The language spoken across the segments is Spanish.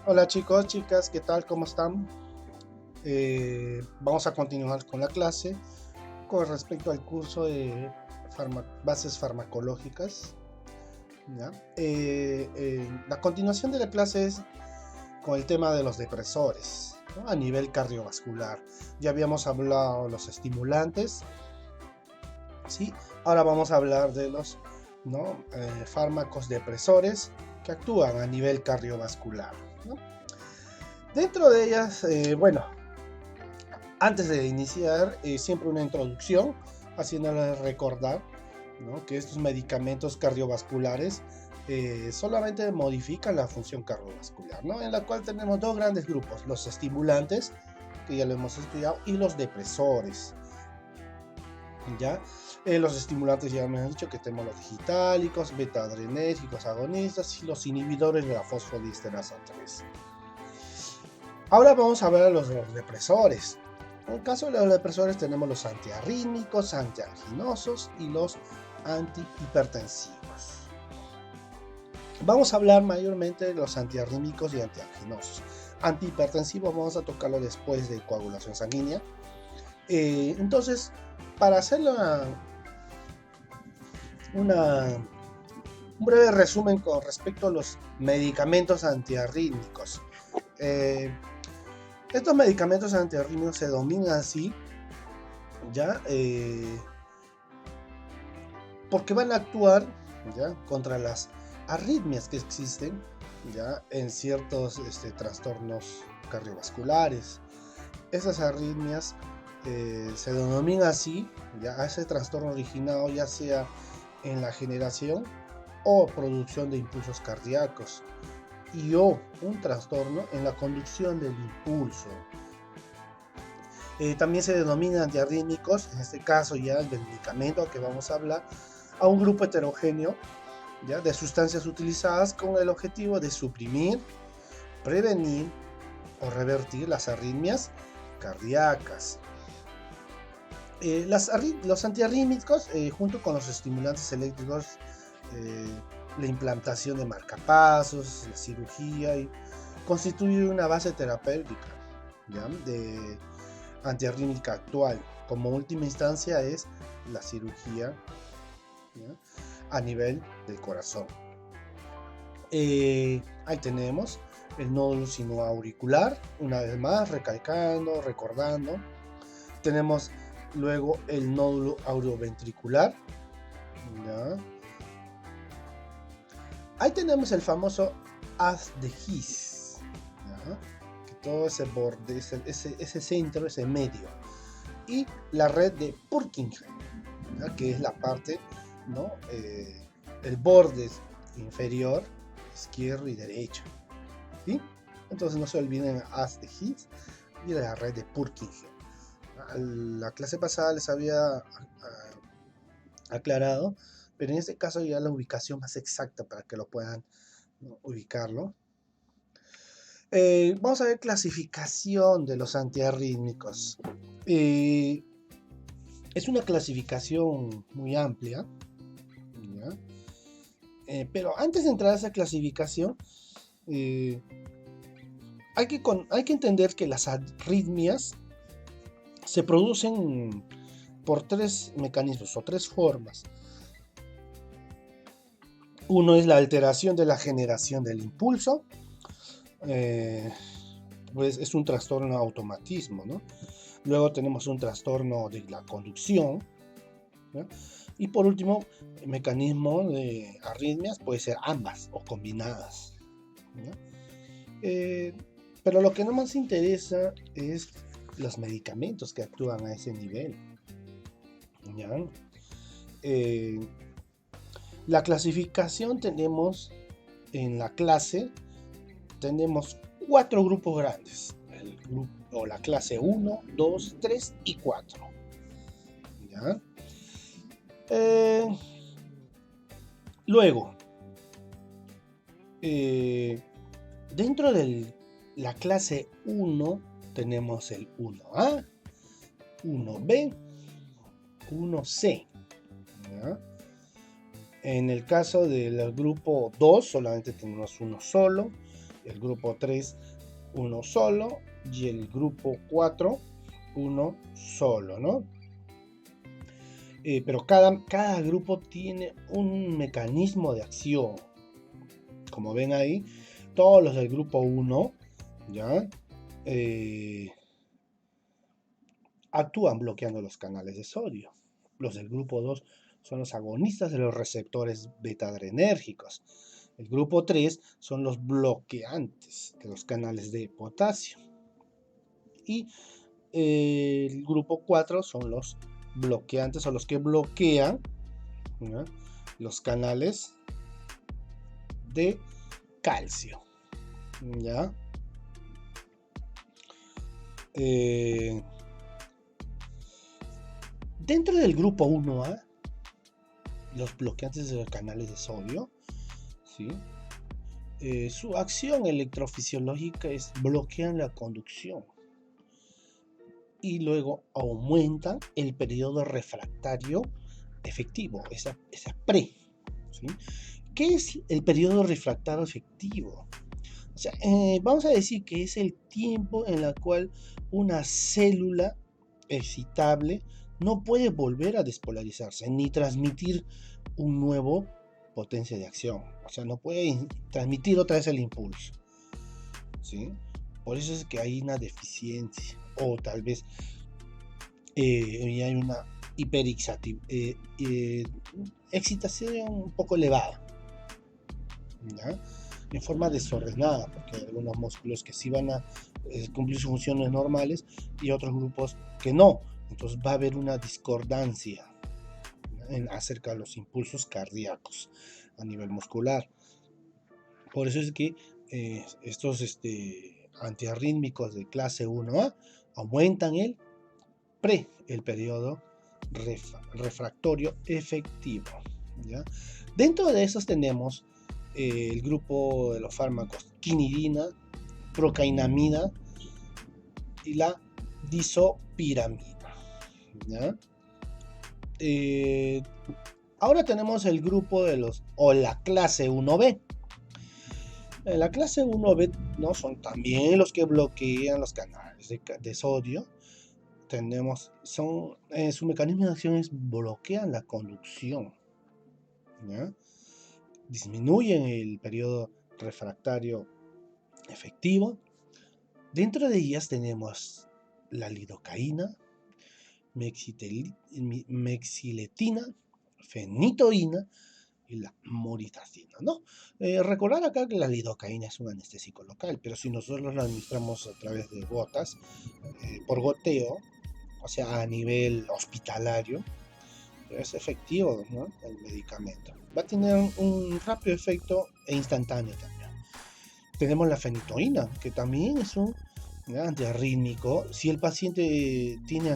Hola chicos, chicas, ¿qué tal? ¿Cómo están? Vamos a continuar con la clase con respecto al curso de bases farmacológicas. ¿Ya? La continuación de la clase es con el tema de los depresores, ¿no? A nivel cardiovascular. Ya habíamos hablado de los estimulantes, ¿sí? Ahora vamos a hablar de los, ¿no? Fármacos depresores que actúan a nivel cardiovascular, ¿no? Dentro de ellas, bueno, antes de iniciar, siempre una introducción, haciéndoles recordar, ¿no?, que estos medicamentos cardiovasculares solamente modifican la función cardiovascular, ¿no?, en la cual tenemos dos grandes grupos: los estimulantes, que ya lo hemos estudiado, y los depresores. ¿Ya? Los estimulantes ya me han dicho que tenemos los digitálicos, beta-adrenérgicos agonistas y los inhibidores de la fosfodiesterasa 3. Ahora vamos a ver a los depresores. En el caso de los depresores tenemos los antiarrítmicos, antianginosos y los antihipertensivos. Vamos a hablar mayormente de los antiarrítmicos y antianginosos. Antihipertensivos vamos a tocarlo después de coagulación sanguínea. Entonces, para hacer un breve resumen con respecto a los medicamentos antiarrítmicos. Estos medicamentos antiarrítmicos se denominan así, ¿ya? Porque van a actuar, ¿ya?, contra las arritmias que existen, ¿ya?, en ciertos trastornos cardiovasculares. Esas arritmias se denominan así, ¿ya?, a ese trastorno originado ya sea en la generación o producción de impulsos cardíacos, y o un trastorno en la conducción del impulso. También se denomina antiarrítmicos, en este caso ya el medicamento que vamos a hablar, a un grupo heterogéneo, ¿ya?, de sustancias utilizadas con el objetivo de suprimir, prevenir o revertir las arritmias cardíacas. Los antiarrítmicos, junto con los estimulantes eléctricos, la implantación de marcapasos, la cirugía, constituye una base terapéutica, ¿ya?, de antiarrítmica actual. Como última instancia es la cirugía, ¿ya?, a nivel del corazón. Ahí tenemos el nódulo sinoauricular, una vez más, recalcando, recordando. Tenemos luego el nódulo auroventricular, ¿ya? Ahí tenemos el famoso haz de His, ¿ya?, que todo ese borde, ese centro, ese medio. Y la red de Purkinje, ¿ya?, que es la parte, ¿no?, el borde inferior, izquierdo y derecho, ¿sí? Entonces no se olviden haz de His y de la red de Purkinje. La clase pasada les había aclarado, pero en este caso ya la ubicación más exacta para que lo puedan, ¿no?, ubicarlo. Vamos a ver clasificación de los antiarrítmicos. Es una clasificación muy amplia, ¿ya? Pero antes de entrar a esa clasificación, hay que entender que las arritmias se producen por tres mecanismos o tres formas. Uno es la alteración de la generación del impulso, pues es un trastorno de automatismo, ¿no? Luego tenemos un trastorno de la conducción, ¿no? Y por último, el mecanismo de arritmias puede ser ambas o combinadas, ¿no? Pero lo que no más interesa es los medicamentos que actúan a ese nivel, ¿ya? La clasificación tenemos en la clase, tenemos cuatro grupos grandes, el grupo, o la clase 1, 2, 3 y 4, ¿ya? Luego, dentro de la clase 1 tenemos el 1A, 1B, 1C, ¿ya? En el caso del grupo 2 solamente tenemos uno solo, el grupo 3 uno solo y el grupo 4 uno solo, ¿no? Pero cada grupo tiene un mecanismo de acción. Como ven ahí, todos los del grupo 1 ¿ya? Actúan bloqueando los canales de sodio. Los del grupo 2 son los agonistas de los receptores beta-adrenérgicos. El grupo 3 son los bloqueantes de los canales de potasio. Y el grupo 4 son los bloqueantes o los que bloquean, ¿no?, los canales de calcio. ¿Ya? Dentro del grupo 1A, los bloqueantes de los canales de sodio, ¿sí? Su acción electrofisiológica es bloquear la conducción y luego aumentan el periodo refractario efectivo, esa pre, ¿sí? ¿Qué es el periodo refractario efectivo? O sea, vamos a decir que es el tiempo en el cual una célula excitable no puede volver a despolarizarse ni transmitir un nuevo potencia de acción. O sea, no puede transmitir otra vez el impulso, ¿sí? Por eso es que hay una deficiencia, o tal vez hay una excitación un poco elevada, ¿ya? En forma desordenada, porque hay algunos músculos que sí van a cumplir sus funciones normales y otros grupos que no. Entonces va a haber una discordancia acerca de los impulsos cardíacos a nivel muscular. Por eso es que estos antiarrítmicos de clase 1A aumentan el periodo refractorio efectivo, ¿ya? Dentro de esos tenemos el grupo de los fármacos quinidina, procainamida y la disopiramida, ¿ya? Ahora tenemos el grupo de la clase 1B. La clase 1B, ¿no?, son también los que bloquean los canales de sodio. Su mecanismo de acción es bloquean la conducción, ¿ya? Disminuyen el periodo refractario efectivo. Dentro de ellas tenemos la lidocaína, mexiletina, fenitoína y la moritacina, ¿no? Recordar acá que la lidocaína es un anestésico local, pero si nosotros la administramos a través de gotas, por goteo, o sea, a nivel hospitalario, es efectivo, ¿no?, el medicamento. Va a tener un rápido efecto e instantáneo también. Tenemos la fenitoína, que también es un antiarrítmico. Si el paciente tiene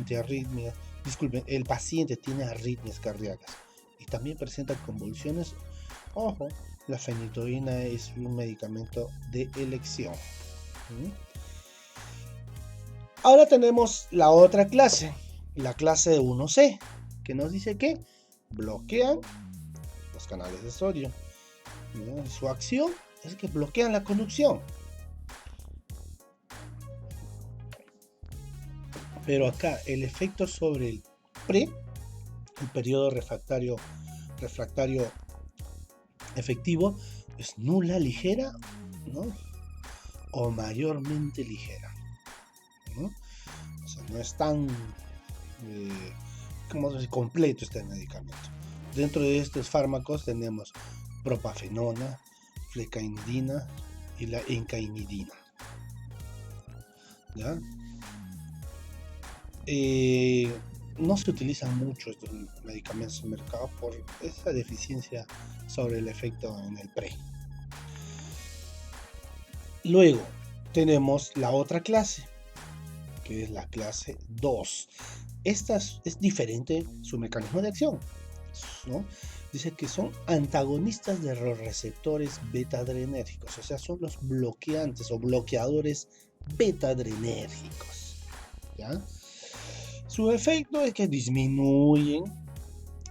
el paciente tiene arritmias cardíacas y también presenta convulsiones, ojo, la fenitoína es un medicamento de elección. Ahora tenemos la otra clase, la clase 1C, que nos dice que bloquean los canales de sodio. Su acción es que bloquean la conducción. Pero acá el efecto sobre el periodo refractario efectivo, es nula, ligera, ¿no?, o mayormente ligera, ¿no? O sea, no es tan completo este medicamento. Dentro de estos fármacos tenemos propafenona, flecainidina y la encainidina, ¿ya? No se utilizan mucho estos medicamentos en el mercado por esa deficiencia sobre el efecto en el pre. Luego tenemos la otra clase, que es la clase 2. Esta es diferente su mecanismo de acción, ¿no? Dice que son antagonistas de los receptores beta-adrenérgicos, o sea, son los bloqueantes o bloqueadores beta-adrenérgicos, ¿ya? Su efecto es que disminuyen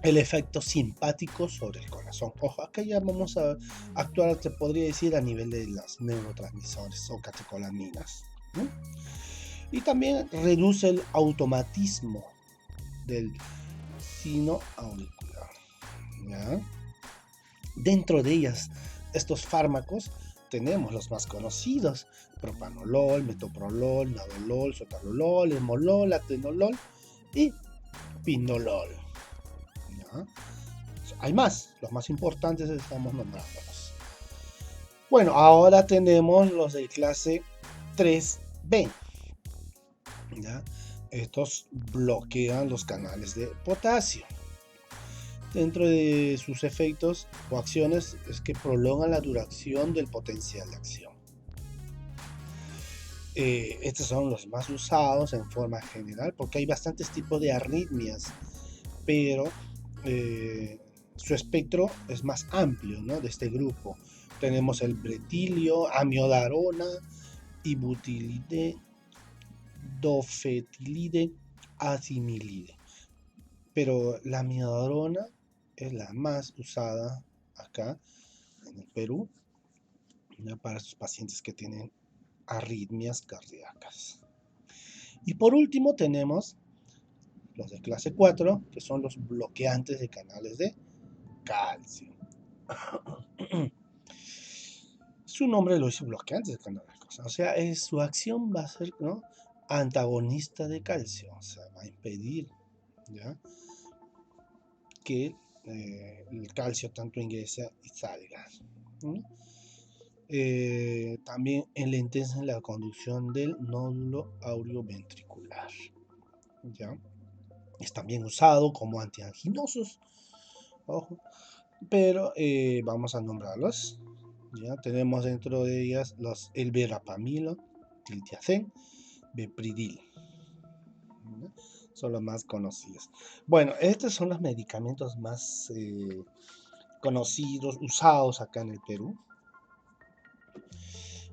el efecto simpático sobre el corazón. Ojo, acá ya vamos a actuar, te podría decir, a nivel de las neurotransmisores o catecolaminas, ¿no? Y también reduce el automatismo del sino auricular, ¿ya? Dentro de ellas, estos fármacos, tenemos los más conocidos: propanolol, metoprolol, nadolol, sotalolol, hemolol, atenolol y pindolol, ¿ya? Hay más, los más importantes estamos nombrándolos. Bueno, ahora tenemos los de clase 3B, ¿ya? Estos bloquean los canales de potasio. Dentro de sus efectos o acciones es que prolongan la duración del potencial de acción. Estos son los más usados en forma general porque hay bastantes tipos de arritmias, pero su espectro es más amplio, ¿no? De este grupo. Tenemos el bretilio, amiodarona, ibutilide, dofetilide, asimilide. Pero la amiodarona es la más usada acá en el Perú, ¿no? Para sus pacientes que tienen arritmias cardíacas. Y por último tenemos los de clase 4, que son los bloqueantes de canales de calcio. Su nombre lo dice, bloqueantes de canales de calcio. O sea, su acción va a ser, ¿no?, antagonista de calcio. O sea, va a impedir, ¿ya?, que el calcio tanto ingrese y salga, ¿no? También enlentece la conducción del nódulo aureoventricular, ¿ya? Es también usado como antianginosos, ojo, pero vamos a nombrarlos. Ya tenemos dentro de ellas el verapamilo, tiltiazem, bepridil, ¿no? Son los más conocidos. Bueno, estos son los medicamentos más conocidos, usados acá en el Perú.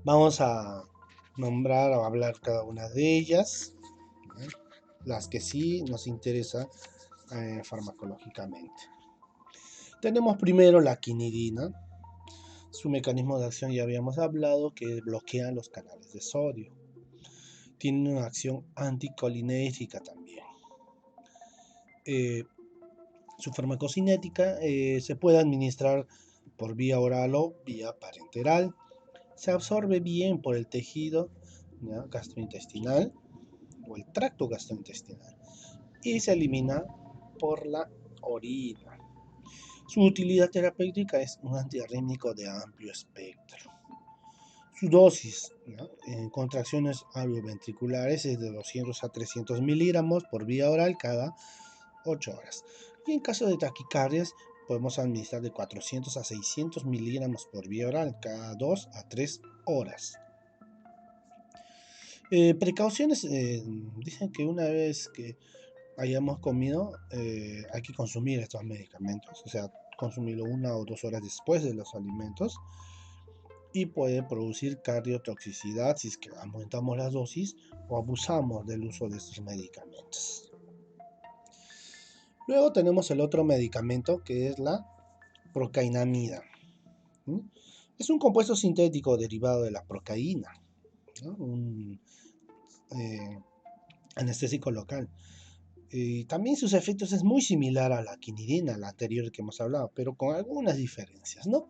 Vamos a nombrar o hablar cada una de ellas, ¿no?, las que sí nos interesa farmacológicamente. Tenemos primero la quinidina. Su mecanismo de acción ya habíamos hablado, que bloquea los canales de sodio. Tiene una acción anticolinérgica también. Su farmacocinética se puede administrar por vía oral o vía parenteral. Se absorbe bien por el tejido, ¿ya?, gastrointestinal o el tracto gastrointestinal y se elimina por la orina. Su utilidad terapéutica es un antiarrítmico de amplio espectro. Su dosis, ¿no?, en contracciones aureoventriculares es de 200 a 300 miligramos por vía oral cada 8 horas. Y en caso de taquicardias, podemos administrar de 400 a 600 miligramos por vía oral cada 2 a 3 horas. Precauciones, dicen que una vez que hayamos comido, hay que consumir estos medicamentos, o sea, consumirlo 1 o 2 horas después de los alimentos, y puede producir cardiotoxicidad si es que aumentamos la dosis o abusamos del uso de estos medicamentos. Luego tenemos el otro medicamento, que es la procainamida. Es un compuesto sintético derivado de la procaína, ¿no?, un anestésico local. También sus efectos es muy similar a la quinidina, la anterior que hemos hablado, pero con algunas diferencias, ¿no?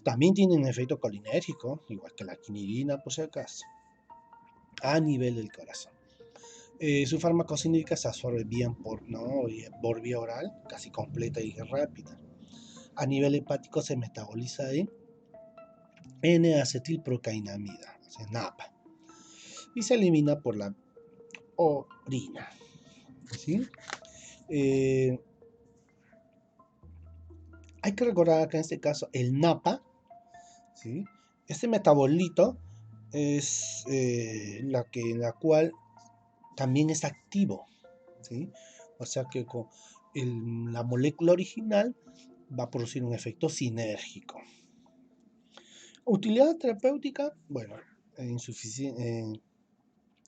También tiene un efecto colinérgico, igual que la quinidina, por si acaso, a nivel del corazón. Su farmacocinética se absorbe bien por vía oral, casi completa y rápida. A nivel hepático se metaboliza en N-acetilprocainamida, o sea, NAPA, y se elimina por la orina, ¿sí? Hay que recordar acá en este caso el NAPA, ¿sí? Este metabolito es la cual también es activo, ¿sí? O sea que con la molécula original va a producir un efecto sinérgico. Utilidad terapéutica, bueno,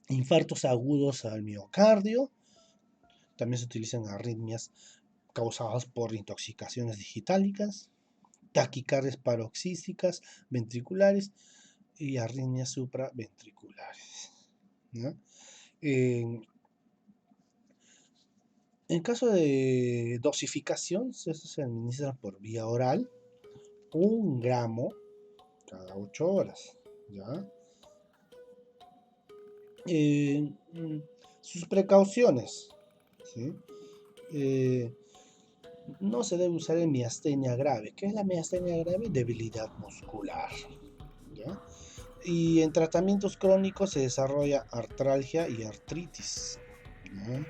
infartos agudos al miocardio, También se utilizan arritmias causadas por intoxicaciones digitálicas, taquicardias paroxísticas ventriculares y arritmias supraventriculares, ¿no? En caso de dosificación, esto se administra por vía oral, 1 gramo cada 8 horas, ¿ya? Sus precauciones, ¿sí? No se debe usar en miastenia grave. ¿Qué es la miastenia grave? Debilidad muscular, ¿ya? Y en tratamientos crónicos se desarrolla artralgia y artritis, ¿ya?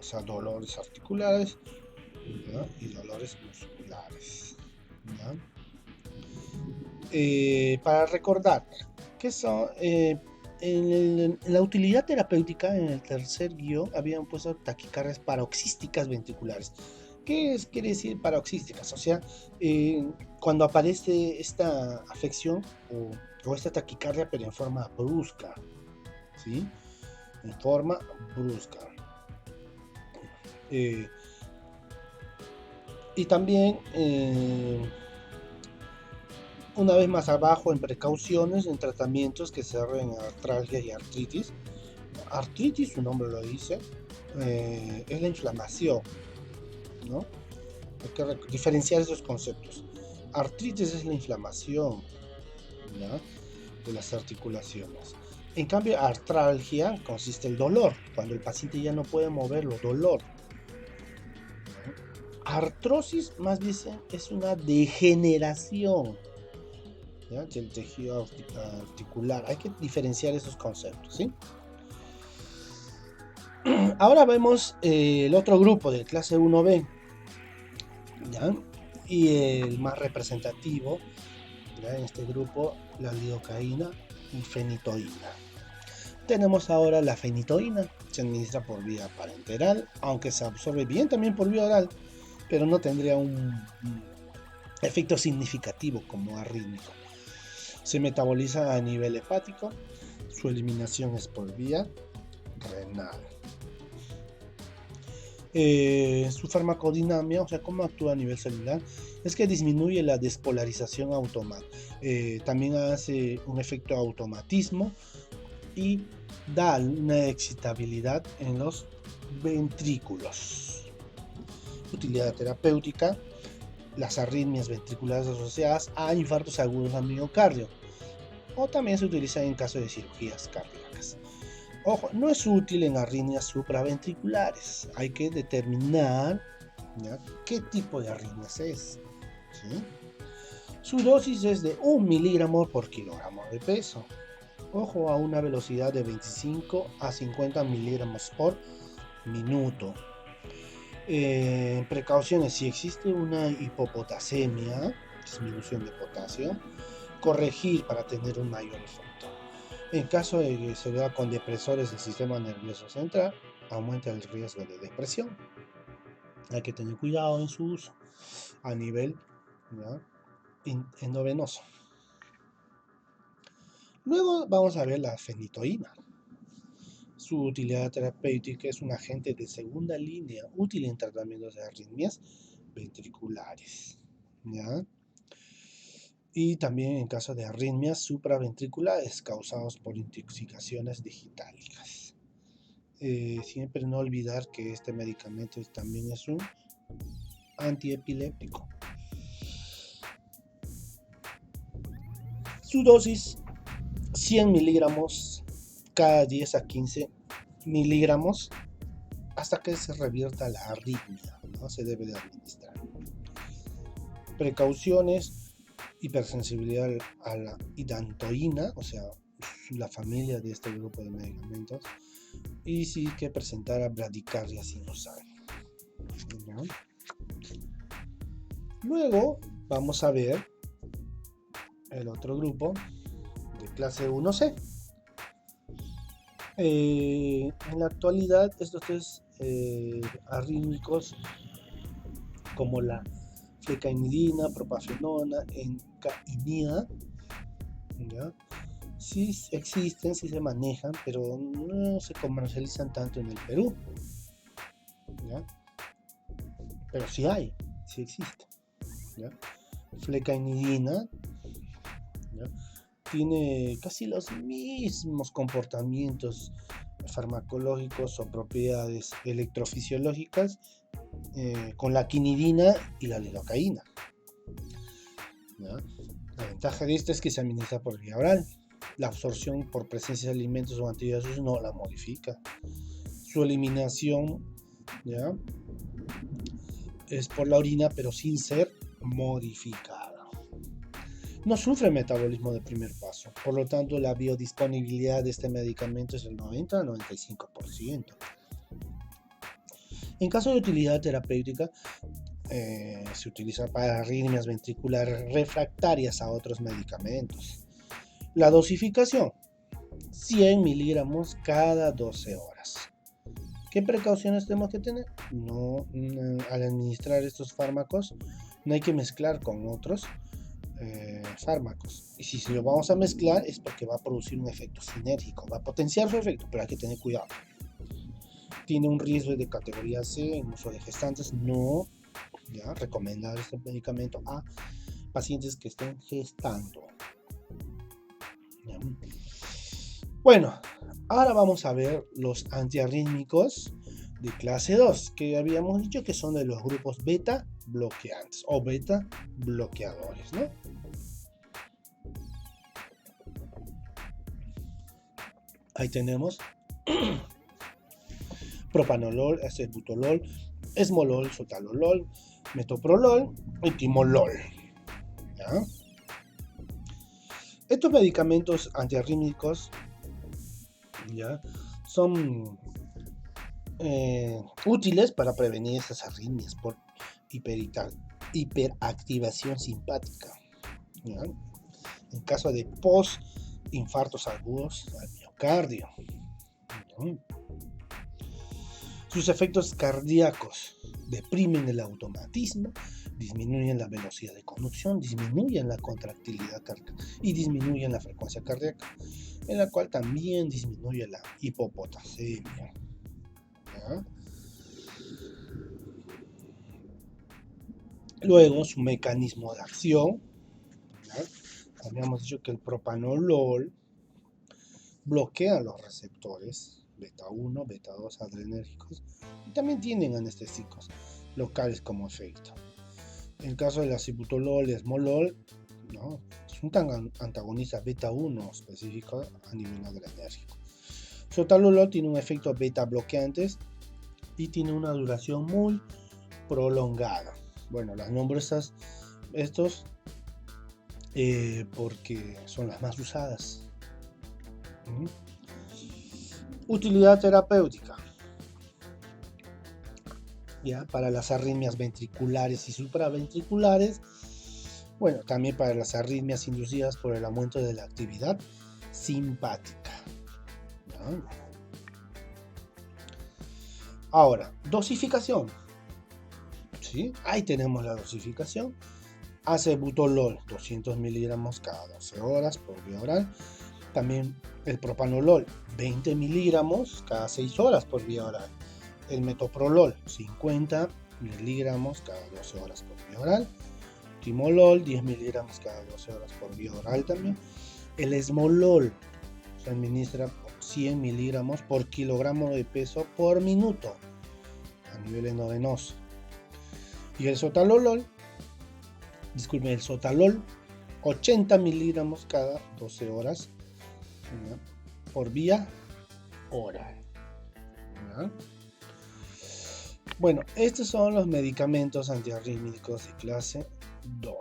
O sea, dolores articulares, ¿ya? Y dolores musculares, ¿ya? Para recordar, ¿qué son? En la utilidad terapéutica, en el tercer guión, habían puesto taquicardias paroxísticas ventriculares. Quiere decir paroxísticas? O sea, cuando aparece esta afección o esta taquicardia, pero en forma brusca, ¿sí? En forma brusca. Y también, una vez más abajo, en precauciones, en tratamientos que se desarrollan artralgia y artritis. Artritis, su nombre lo dice, es la inflamación, ¿no? Hay que diferenciar esos conceptos. Artritis es la inflamación, ¿ya? De las articulaciones. En cambio, artralgia consiste en el dolor, cuando el paciente ya no puede moverlo, dolor. Artrosis, más bien, es una degeneración, ¿ya? Del tejido articular. Hay que diferenciar esos conceptos, ¿sí? Ahora vemos el otro grupo de clase 1B, ¿ya? Y el más representativo, ¿ya? En este grupo, la lidocaína y fenitoína. Tenemos ahora la fenitoína, se administra por vía parenteral, aunque se absorbe bien también por vía oral, pero no tendría un efecto significativo como arrítmico. Se metaboliza a nivel hepático, su eliminación es por vía renal. Su farmacodinamia, o sea, cómo actúa a nivel celular, es que disminuye la despolarización automática. También hace un efecto automatismo y da una excitabilidad en los ventrículos. Utilidad terapéutica: las arritmias ventriculares asociadas a infartos agudos al miocardio, o también se utiliza en caso de cirugías cardíacas. Ojo, no es útil en arritmias supraventriculares. Hay que determinar, ¿ya?, qué tipo de arritmias es, ¿sí? Su dosis es de 1 miligramo por kilogramo de peso. Ojo, a una velocidad de 25 a 50 miligramos por minuto. Precauciones: si existe una hipopotasemia, disminución de potasio, corregir para tener un mayor efecto. En caso de que se vea con depresores del sistema nervioso central, aumenta el riesgo de depresión. Hay que tener cuidado en su uso a nivel, ¿ya?, endovenoso. Luego vamos a ver la fenitoína. Su utilidad terapéutica: es un agente de segunda línea útil en tratamientos de arritmias ventriculares, ¿ya? Y también en caso de arritmias supraventriculares causadas por intoxicaciones digitálicas. Siempre no olvidar que este medicamento también es un antiepiléptico. Su dosis: 100 miligramos cada 10 a 15 miligramos hasta que se revierta la arritmia, ¿no? Se debe de administrar. Precauciones: hipersensibilidad a la hidantoína, o sea, la familia de este grupo de medicamentos, y sí que presentara bradicardia sinusal, ¿no? Luego vamos a ver el otro grupo de clase 1C. En la actualidad, estos tres arrítmicos, como la flecainidina, propafenona, encainida, ¿ya?, sí existen, sí se manejan, pero no se comercializan tanto en el Perú, pero sí hay, sí existe. ¿Ya? Flecainidina, ¿ya? Tiene casi los mismos comportamientos farmacológicos o propiedades electrofisiológicas con la quinidina y la lidocaína, ¿ya? La ventaja de esta es que se administra por vía oral. La absorción por presencia de alimentos o antibióticos no la modifica. Su eliminación, ¿ya?, es por la orina, pero sin ser modificada. No sufre metabolismo de primer paso, por lo tanto la biodisponibilidad de este medicamento es del 90 al 95%. En caso de utilidad terapéutica, se utiliza para arritmias ventriculares refractarias a otros medicamentos. La dosificación, 100 miligramos cada 12 horas. ¿Qué precauciones tenemos que tener? Al administrar estos fármacos, no hay que mezclar con otros fármacos. Y si lo vamos a mezclar es porque va a producir un efecto sinérgico, va a potenciar su efecto, pero hay que tener cuidado. Tiene un riesgo de categoría C en uso de gestantes. No, ya, recomendar este medicamento a pacientes que estén gestando. ¿Ya? Bueno, ahora vamos a ver los antiarrítmicos de clase 2, que habíamos dicho que son de los grupos beta bloqueantes o beta bloqueadores, ¿no? Ahí tenemos propanolol, acebutolol, esmolol, sotalolol, metoprolol y timolol. ¿Ya? Estos medicamentos antiarrítmicos, ¿ya?, son útiles para prevenir estas arritmias por hiperactivación simpática, ¿ya?, en caso de post-infartos agudos al miocardio. ¿Ya? Sus efectos cardíacos deprimen el automatismo, disminuyen la velocidad de conducción, disminuyen la contractilidad cardíaca y disminuyen la frecuencia cardíaca, en la cual también disminuye la hipopotasemia. ¿Ya? Luego, su mecanismo de acción, ¿ya?, habíamos dicho que el propanolol bloquea los receptores beta 1, beta 2 adrenérgicos y también tienen anestésicos locales como efecto. En el caso del acebutolol y esmolol, ¿no?, es un antagonista beta 1 específico a nivel adrenérgico. Sotalolol tiene un efecto beta bloqueantes y tiene una duración muy prolongada. Bueno, las nombro estos porque son las más usadas. Utilidad terapéutica, ¿ya?, para las arritmias ventriculares y supraventriculares. Bueno, también para las arritmias inducidas por el aumento de la actividad simpática, ¿ya? Ahora, dosificación. ¿Sí? Ahí tenemos la dosificación. Acebutolol, 200 miligramos cada 12 horas por vía oral. También el propanolol, 20 miligramos cada 6 horas por vía oral. El metoprolol, 50 miligramos cada 12 horas por vía oral. Timolol, 10 miligramos cada 12 horas por vía oral también. El esmolol se administra 100 miligramos por kilogramo de peso por minuto a nivel endovenoso. Y el sotalol, 80 miligramos cada 12 horas, ¿ya?, por vía oral. ¿Ya? Bueno, estos son los medicamentos antiarrítmicos de clase 2.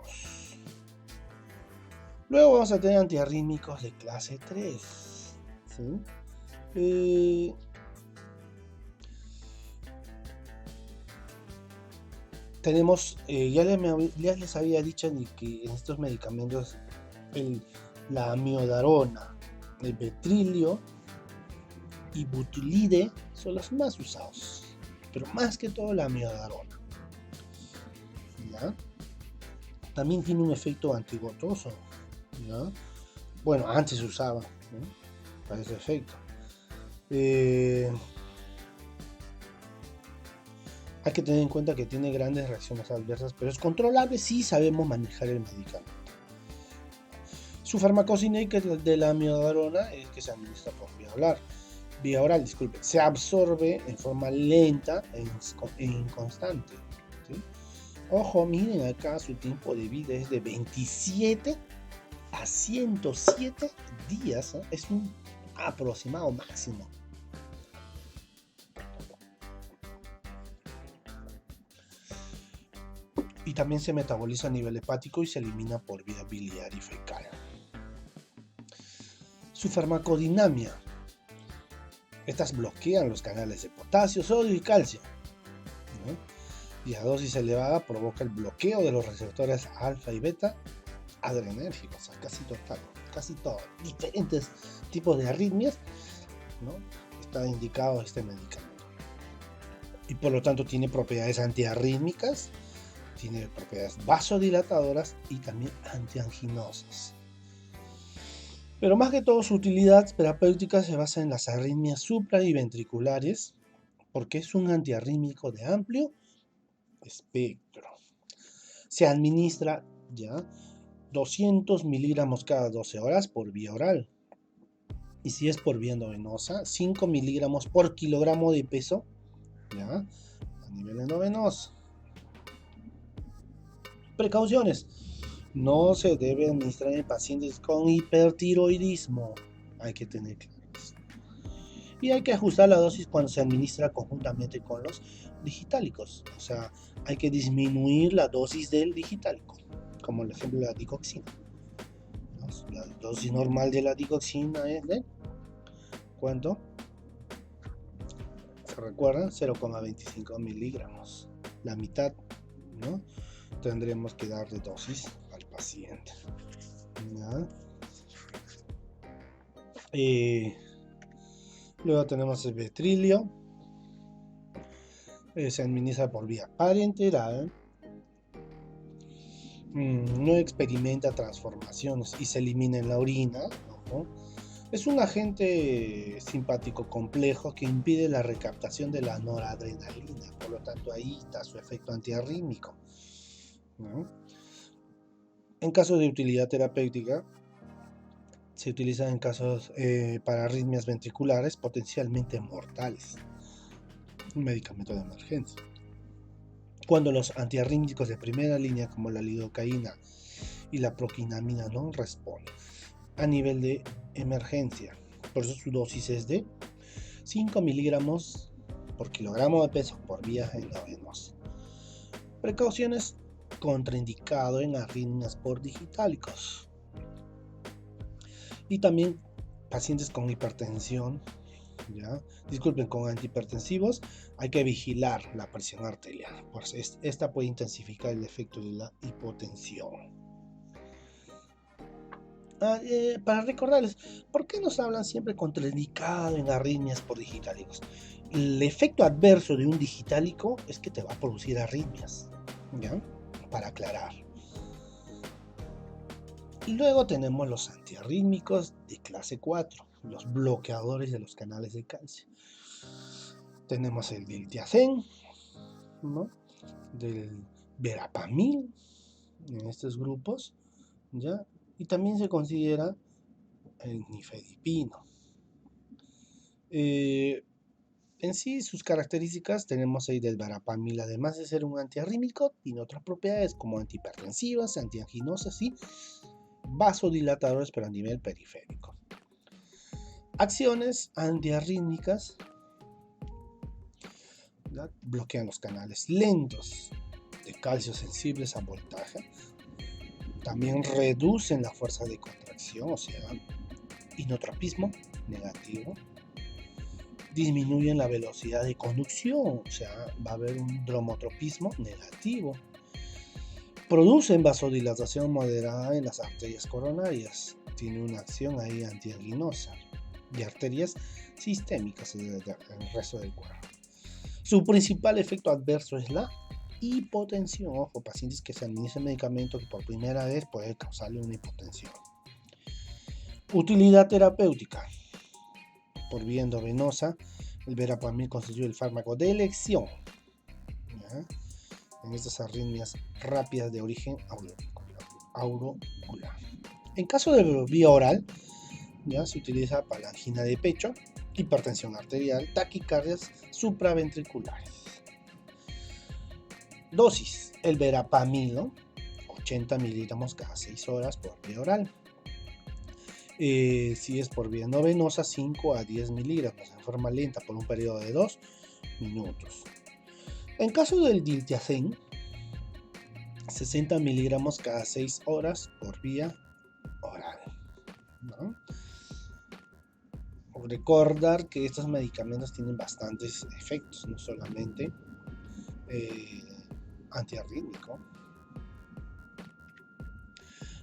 Luego vamos a tener antiarrítmicos de clase 3. ¿Sí? Tenemos, ya les había dicho que en estos medicamentos la amiodarona, el betrilio y butilide son los más usados, pero más que todo la amiodarona. ¿Ya? También tiene un efecto antigotoso, ¿ya? Bueno, antes se usaba, ¿no?, para ese efecto. Hay que tener en cuenta que tiene grandes reacciones adversas, pero es controlable si sabemos manejar el medicamento. Su farmacocinética de la amiodarona es que se administra por vía oral, se absorbe en forma lenta e inconstante. ¿Sí? Ojo, miren acá, su tiempo de vida es de 27 a 107 días, ¿eh? Es un aproximado máximo. Y también se metaboliza a nivel hepático y se elimina por vía biliar y fecal. Su farmacodinamia. Estas bloquean los canales de potasio, sodio y calcio, ¿no? Y a dosis elevada provoca el bloqueo de los receptores alfa y beta adrenérgicos, o sea, casi todo, diferentes tipos de arritmias, ¿no? Está indicado este medicamento. Y por lo tanto tiene propiedades antiarrítmicas, tiene propiedades vasodilatadoras y también antianginosas. Pero más que todo su utilidad terapéutica se basa en las arritmias supra y ventriculares, porque es un antiarrítmico de amplio espectro. Se administra ya 200 miligramos cada 12 horas por vía oral. Y si es por vía endovenosa, 5 miligramos por kilogramo de peso, ya, a nivel endovenoso. Precauciones. No se debe administrar en pacientes con hipertiroidismo. Hay que tener claros. Y hay que ajustar la dosis cuando se administra conjuntamente con los digitálicos. O sea, hay que disminuir la dosis del digitálico, como el ejemplo de la digoxina. La dosis normal de la digoxina es de ¿cuánto? ¿Se recuerdan? 0,25 miligramos. La mitad, ¿no? Tendremos que darle dosis al paciente. Luego tenemos el betrilio. Se administra por vía parenteral. No experimenta transformaciones y se elimina en la orina, ¿no? Es un agente simpático complejo que impide la recaptación de la noradrenalina, por lo tanto ahí está su efecto antiarrítmico, ¿no? En caso de utilidad terapéutica, se utiliza en casos para arritmias ventriculares potencialmente mortales, un medicamento de emergencia. Cuando los antiarrítmicos de primera línea como la lidocaína y la proquinamina no responden a nivel de emergencia. Por eso su dosis es de 5 miligramos por kilogramo de peso por vía endovenosa. Precauciones: contraindicado en arritmias por digitálicos. Y también pacientes con hipertensión, ¿ya? Disculpen, con antihipertensivos, hay que vigilar la presión arterial, pues esta puede intensificar el efecto de la hipotensión. Para recordarles, ¿por qué nos hablan siempre contraindicado en arritmias por digitálicos? El efecto adverso de un digitálico es que te va a producir arritmias, ¿ya? Para aclarar. Y luego tenemos los antiarrítmicos de clase 4, los bloqueadores de los canales de calcio. Tenemos el diltiazem, ¿no? Del verapamil en estos grupos, ¿ya? Y también se considera el nifedipino. En sí, sus características tenemos ahí del verapamil, además de ser un antiarrítmico, tiene otras propiedades como antihipertensivas, antianginosas y vasodilatadores, pero a nivel periférico. Acciones antiarrítmicas, ¿verdad? Bloquean los canales lentos de calcio sensibles a voltaje. También reducen la fuerza de contracción, o sea, inotropismo negativo. Disminuyen la velocidad de conducción, o sea, va a haber un dromotropismo negativo. Producen vasodilatación moderada en las arterias coronarias. Tiene una acción ahí antianginosa. Y arterias sistémicas en el resto del cuerpo. Su principal efecto adverso es la hipotensión. Ojo, pacientes que se administran medicamento que por primera vez puede causarle una hipotensión. Utilidad terapéutica. Por vía endovenosa, el verapamil constituye el fármaco de elección, ¿ya? En estas arritmias rápidas de origen auricular. En caso de vía oral, ¿ya? Se utiliza para la angina de pecho, hipertensión arterial, taquicardias supraventriculares. Dosis: el verapamil, 80 miligramos cada 6 horas por vía oral. Si es por vía no venosa, 5 a 10 miligramos en forma lenta por un periodo de 2 minutos. En caso del diltiazem, 60 miligramos cada 6 horas por vía oral, ¿no? Recordar que estos medicamentos tienen bastantes efectos, no solamente antiarrítmico.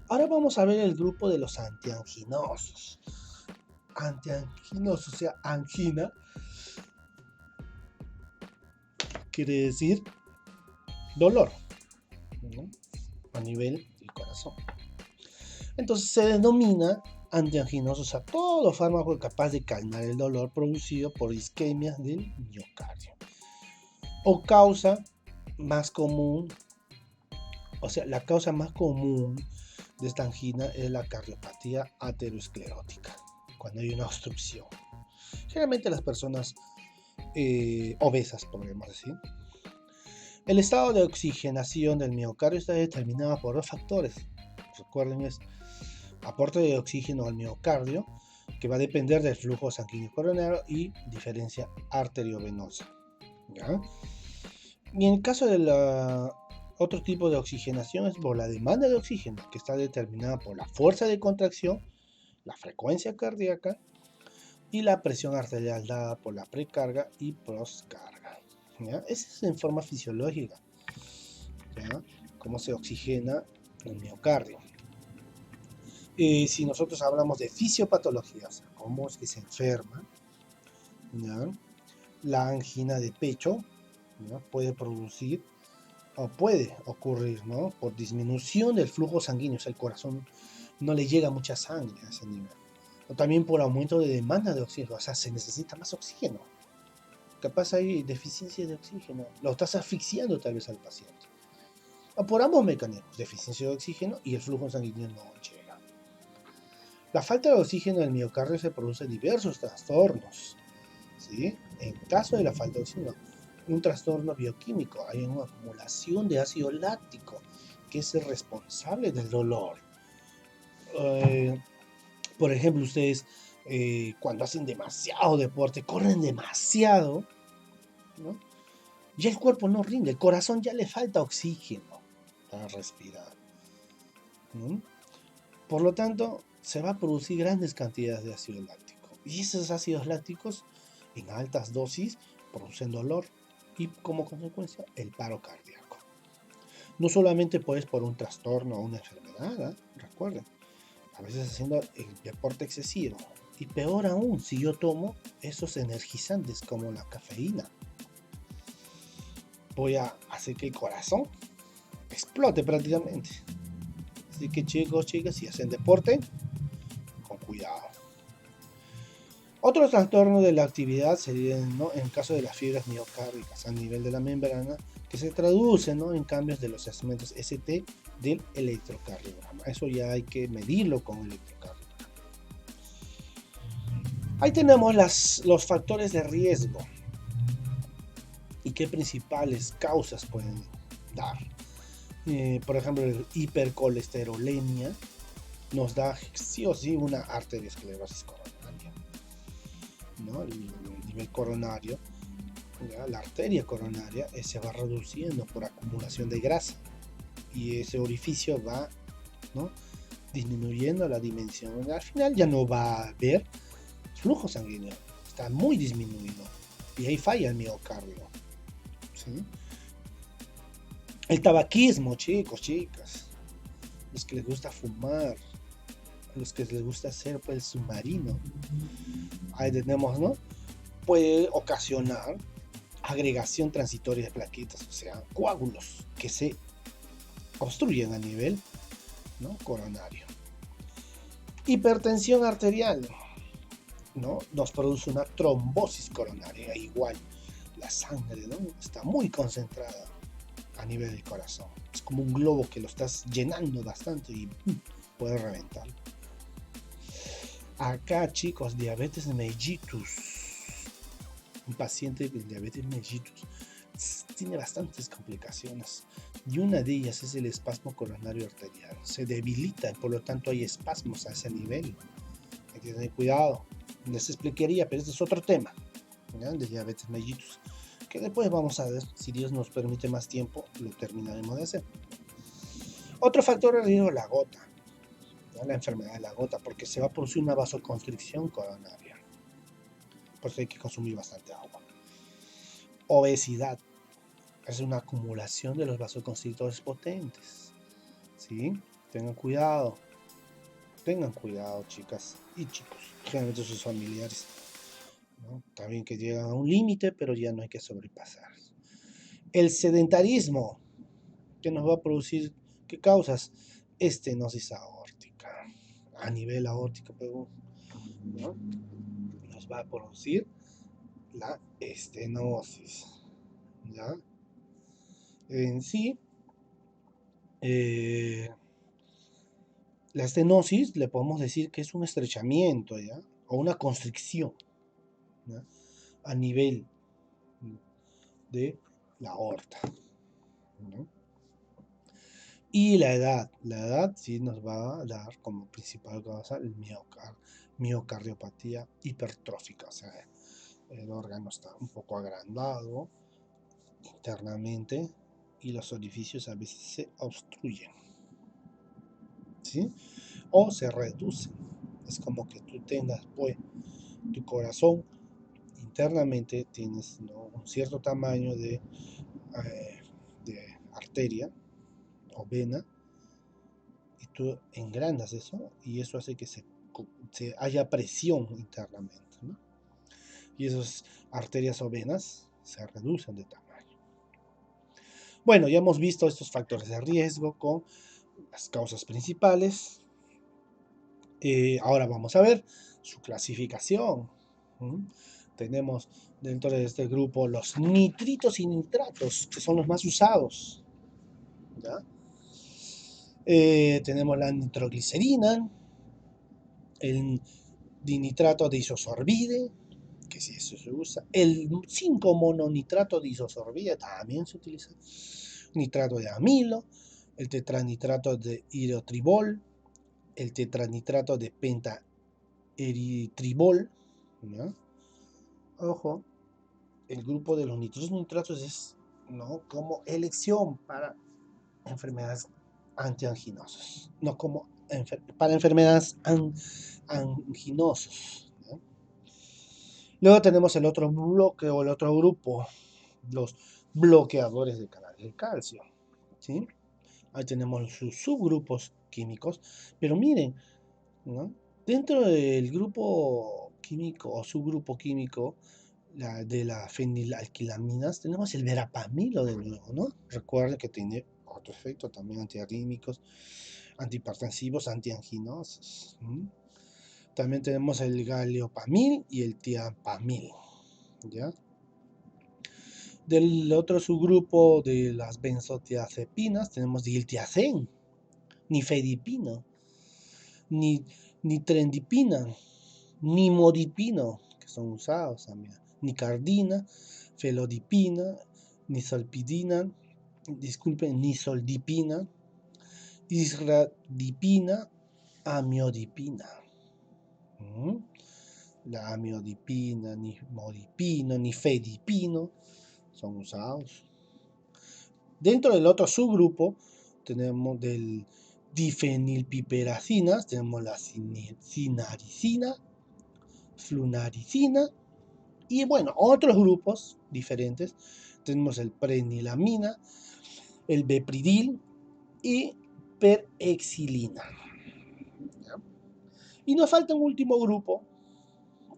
Ahora vamos a ver el grupo de los antianginosos. Antianginosos, o sea, angina, quiere decir dolor, ¿no? A nivel del corazón. Entonces se denomina antianginosos a todo fármaco capaz de calmar el dolor producido por isquemias del miocardio. O causa más común, o sea, la causa más común de esta angina es la cardiopatía aterosclerótica, cuando hay una obstrucción. Generalmente las personas obesas, podríamos decir. El estado de oxigenación del miocardio está determinado por dos factores. Recuerden, es aporte de oxígeno al miocardio, que va a depender del flujo sanguíneo coronario, y diferencia arteriovenosa, ¿ya? Y en el caso de otro tipo de oxigenación es por la demanda de oxígeno, que está determinada por la fuerza de contracción, la frecuencia cardíaca y la presión arterial dada por la precarga y postcarga, ¿ya? Esa es en forma fisiológica, ¿ya? Cómo se oxigena el miocardio. Si nosotros hablamos de fisiopatología, o sea, cómo es que se enferma, ¿ya? La angina de pecho, ¿no? Puede producir o puede ocurrir, ¿no? Por disminución del flujo sanguíneo, o sea, el corazón no le llega mucha sangre a ese nivel. O también por aumento de demanda de oxígeno, o sea, se necesita más oxígeno. Capaz hay deficiencia de oxígeno, lo estás asfixiando tal vez al paciente. O por ambos mecanismos, deficiencia de oxígeno y el flujo sanguíneo no llega. La falta de oxígeno en el miocardio se produce diversos trastornos, ¿sí? En caso de la falta de oxígeno, un trastorno bioquímico, hay una acumulación de ácido láctico, que es el responsable del dolor. Por ejemplo, ustedes cuando hacen demasiado deporte, corren demasiado, ¿no? Ya el cuerpo no rinde, el corazón ya le falta oxígeno para respirar, ¿no? Por lo tanto, se va a producir grandes cantidades de ácido láctico. Y esos ácidos lácticos en altas dosis producen dolor y como consecuencia el paro cardíaco. No solamente pues por un trastorno o una enfermedad, ¿eh? Recuerden, a veces haciendo el deporte excesivo. Y peor aún, si yo tomo esos energizantes como la cafeína, voy a hacer que el corazón explote prácticamente. Así que chicos, chicas, si hacen deporte, con cuidado. Otro trastorno de la actividad sería, ¿no?, en caso de las fibras miocárdicas a nivel de la membrana, que se traduce, ¿no?, en cambios de los segmentos ST del electrocardiograma. Eso ya hay que medirlo con el electrocardiograma. Ahí tenemos los factores de riesgo y qué principales causas pueden dar. Por ejemplo, la hipercolesterolemia nos da sí o sí una arteriosclerosis coronaria, ¿no? El nivel coronario, ¿ya? La arteria coronaria se va reduciendo por acumulación de grasa y ese orificio va, ¿no?, disminuyendo la dimensión. Al final ya no va a haber flujo sanguíneo, está muy disminuido y ahí falla el miocardio, ¿sí? El tabaquismo, chicos, chicas, los que les gusta fumar, los que les gusta hacer pues, el submarino, ahí tenemos, ¿no? Puede ocasionar agregación transitoria de plaquetas, o sea, coágulos que se obstruyen a nivel, ¿no?, coronario. Hipertensión arterial, ¿no?, nos produce una trombosis coronaria, igual la sangre, ¿no?, está muy concentrada a nivel del corazón. Es como un globo que lo estás llenando bastante y puede reventar. Acá, chicos, diabetes mellitus. Un paciente con diabetes mellitus tiene bastantes complicaciones y una de ellas es el espasmo coronario arterial. Se debilita y por lo tanto hay espasmos a ese nivel. Hay que tener cuidado. Les explicaría, pero este es otro tema, ¿ya? De diabetes mellitus, que después vamos a ver, si Dios nos permite más tiempo, lo terminaremos de hacer. Otro factor es la gota, ¿ya? La enfermedad de la gota, porque se va a producir una vasoconstricción coronaria. Por eso hay que consumir bastante agua. Obesidad es una acumulación de los vasoconstrictores potentes, ¿sí? Tengan cuidado, chicas y chicos, generalmente sus familiares, ¿no? También que llegan a un límite, pero ya no hay que sobrepasar. El sedentarismo, que nos va a producir, ¿qué causas? Estenosis aórtica, a nivel aórtico, pero, ¿no? Nos va a producir la estenosis, ¿ya? En sí, la estenosis le podemos decir que es un estrechamiento, ¿ya? O una constricción, ¿ya? A nivel de la aorta, ¿no? Y la edad sí nos va a dar como principal causa el miocardiopatía hipertrófica, o sea, el órgano está un poco agrandado internamente y los orificios a veces se obstruyen, ¿sí? O se reducen. Es como que tú tengas, pues, tu corazón internamente tienes, ¿no?, un cierto tamaño de arteria o vena y tú engrandas eso y eso hace que se haya presión internamente, ¿no? Y esas arterias o venas se reducen de tamaño. Bueno, ya hemos visto estos factores de riesgo con las causas principales. Ahora vamos a ver su clasificación. Tenemos dentro de este grupo los nitritos y nitratos, que son los más usados, ¿ya? Tenemos la nitroglicerina, el dinitrato de isosorbide, que si eso se usa, el 5-mononitrato de isosorbide también se utiliza, nitrato de amilo, el tetranitrato de hidrotribol, el tetranitrato de pentaeritribol, ¿no? Ojo, el grupo de los nitratos es, ¿no?, como elección para enfermedades antianginosas, no como para enfermedades anginosas, ¿no? Luego tenemos el otro bloque o el otro grupo, los bloqueadores de canal del calcio, ¿sí? Ahí tenemos sus subgrupos químicos, pero miren, ¿no?, dentro del grupo químico o subgrupo químico de la fenilalquilaminas tenemos el verapamilo de nuevo, ¿no? Recuerden que tiene otro efecto también antiarrítmicos, antihipertensivos, antianginosos. También tenemos el galeopamil y el tiapamil, ¿ya? Del otro subgrupo de las benzodiazepinas tenemos diltiazem, nifedipino, nitrendipina, nimodipino, que son usados también, nicardina, felodipina, nisoldipina, isradipina, amiodipina. La amiodipina, nimodipino, nifedipino son usados. Dentro del otro subgrupo tenemos del difenilpiperacinas, tenemos la cinaricina, flunaricina y bueno, otros grupos diferentes. Tenemos el prenilamina, el bepridil y perexilina. ¿Ya? Y nos falta un último grupo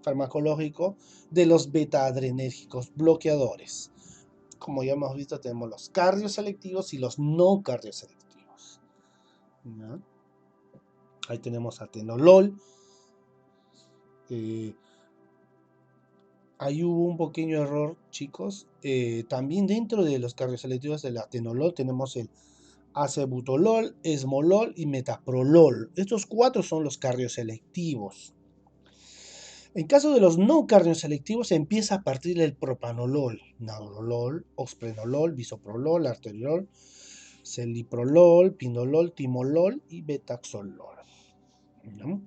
farmacológico de los beta-adrenérgicos bloqueadores. Como ya hemos visto, tenemos los cardioselectivos y los no cardioselectivos, ¿ya? Ahí tenemos atenolol, Ahí hubo un pequeño error, chicos. También dentro de los cardioselectivos del atenolol tenemos el acebutolol, esmolol y metaprolol. Estos cuatro son los cardioselectivos. En caso de los no cardioselectivos, se empieza a partir del propanolol, naurolol, oxprenolol, bisoprolol, arteriolol, celiprolol, pinolol, timolol y betaxolol. ¿No?